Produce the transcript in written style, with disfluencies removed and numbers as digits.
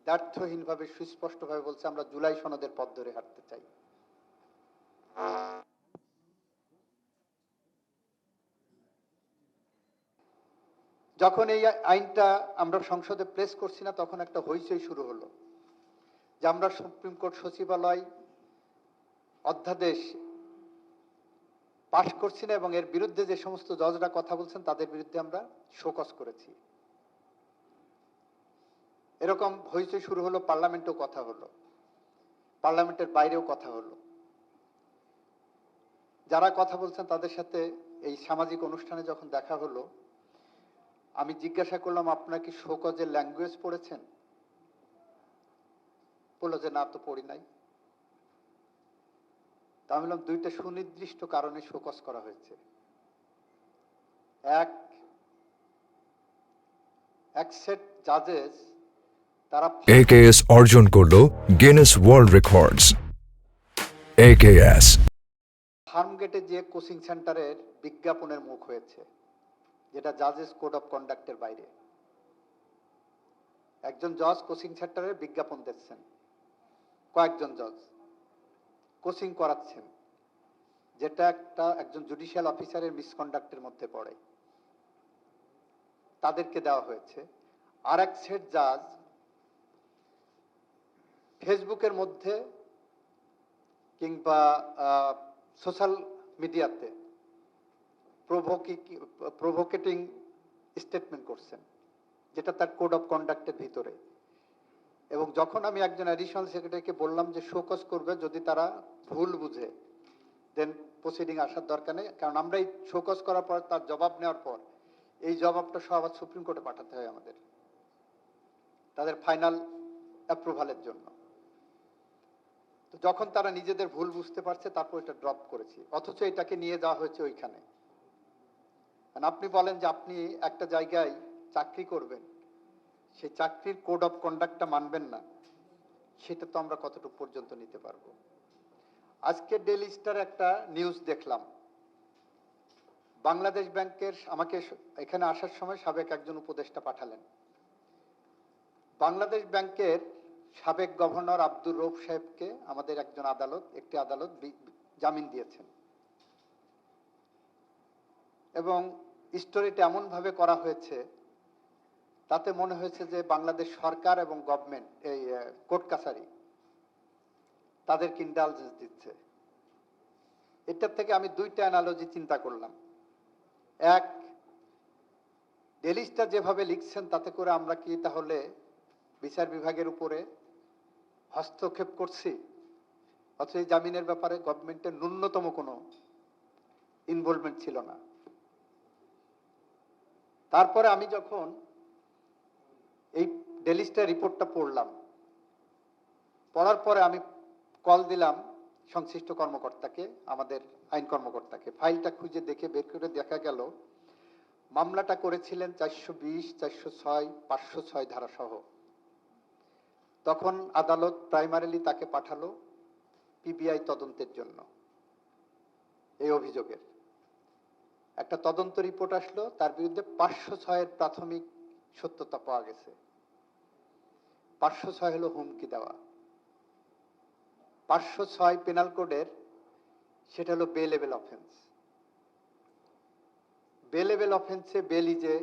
দ্ব্যর্থহীনভাবে সুস্পষ্টভাবে বলছে আমরা জুলাই সনদের পথ ধরে হাঁটতে চাই। যখন এই আইনটা আমরা সংসদে প্লেস করছি না, তখন একটা হইচই শুরু হলো যে আমরা সুপ্রিম কোর্ট সচিবালয় অধ্যাদেশ পাশ করছি না এবং এর বিরুদ্ধে যে সমস্ত জজরা কথা বলছেন তাদের বিরুদ্ধে আমরা শোকজ করেছি। এরকম হইচই শুরু হলো, পার্লামেন্টেও কথা হলো, পার্লামেন্টের বাইরেও কথা হলো। যারা কথা বলছেন তাদের সাথে এই সামাজিক অনুষ্ঠানে যখন দেখা হলো, আমি জিজ্ঞাসা করলাম আপনারা কি শোকজের ল্যাঙ্গুয়েজ পড়েছেন? বললো যে না, তো পড়ি নাই। তা আমি বললাম দুইটা সুনির্দিষ্ট কারণে শোকজ করা হয়েছে। এক সেট জাজেস তারা AKS অর্জন করলো গিনেস ওয়ার্ল্ড রেকর্ডস। AKS ফার্মগেটে যে কোচিং সেন্টারের বিজ্ঞাপনের মুখ হয়েছে, যেটা জাজেস কোড অফ কন্ডাক্টের বাইরে। একজন জজ কোচিং সেন্টারের বিজ্ঞাপন দিচ্ছেন, কয়েকজন জজ কোচিং করাচ্ছেন, যেটা একজন জুডিশিয়াল অফিসারের মিসকন্ডাক্টের মধ্যে পড়ে, তাদেরকে দেওয়া হয়েছে। আর এক সেট জাজ ফেসবুকের মধ্যে কিংবা সোশ্যাল মিডিয়াতে প্রভোকেটিং স্টেটমেন্ট করছেন, যেটা তার কোড অফ কন্ডাক্টের ভিতরে। এবং যখন আমি একজন অ্যাডিশনাল সেক্রেটারিকে বললাম যে শোকজ করবে, যদি তারা ভুল বুঝে দেন প্রসিডিং আসার দরকার নেই, কারণ আমরা এই শোকজ করার পর তার জবাব নেওয়ার পর এই জবাবটা সহ আবার সুপ্রিম কোর্টে পাঠাতে হয় আমাদের, তাদের ফাইনাল অ্যাপ্রুভালের জন্য। তো যখন তারা নিজেদের ভুল বুঝতে পারছে, তারপর এটা ড্রপ করেছি, অথচ এটাকে নিয়ে যাওয়া হয়েছে ওইখানে। আপনি বলেন যে আপনি একটা জায়গায় চাকরি করবেন, সেই চাকরির কোড অফ কন্ডাক্টটা মানবেন না, সেটা তো আমরা কতটুকু পর্যন্ত নিতে পারবো? আজকে ডেইলি স্টার একটা নিউজ দেখলাম, বাংলাদেশ ব্যাংকের, আমাকে এখানে আসার সময় সাবেক একজন উপদেষ্টা পাঠালেন, বাংলাদেশ ব্যাংকের সাবেক গভর্নর আব্দুর রউফ সাহেবকে আমাদের একটি আদালত জামিন দিয়েছেন। এবং স্টোরিটা এমন ভাবে করা হয়েছে, তাতে মনে হয়েছে যে বাংলাদেশ সরকার এবং গভর্নমেন্ট, এই কোর্ট কাছারি তাদেরকে ইন্ডালজেন্স দিচ্ছে। এটার থেকে আমি দুইটা অ্যানালজি চিন্তা করলাম। এক, ডেইলি স্টার যেভাবে লিখছেন, তাতে করে আমরা কি তাহলে বিচার বিভাগের উপরে হস্তক্ষেপ করছি? অথচ এই জামিনের ব্যাপারে গভর্নমেন্টের ন্যূনতম কোনো ইনভলভমেন্ট ছিল না। তারপরে আমি যখন এই ডেইলি স্টার রিপোর্টটা পড়লাম, পড়ার পরে আমি কল দিলাম সংশ্লিষ্ট কর্মকর্তাকে, আমাদের আইন কর্মকর্তাকে। ফাইলটা খুঁজে দেখে বের করে দেখা গেল মামলাটা করেছিলেন 420, 406, 506 ধারা সহ। তখন আদালত প্রাইমারিলি তাকে পাঠালো পিবিআই তদন্তের জন্য। এই অভিযোগের একটা তদন্ত রিপোর্ট আসলো, তার বিরুদ্ধে 506 এর প্রাথমিক সত্যতা পাওয়া গেছে। 506 হলো হুমকি দেওয়া। 506 পেনাল কোডের সেটা হলো বেলেবল অফেন্স। বেলেবল অফেন্সে বেল ইজ এ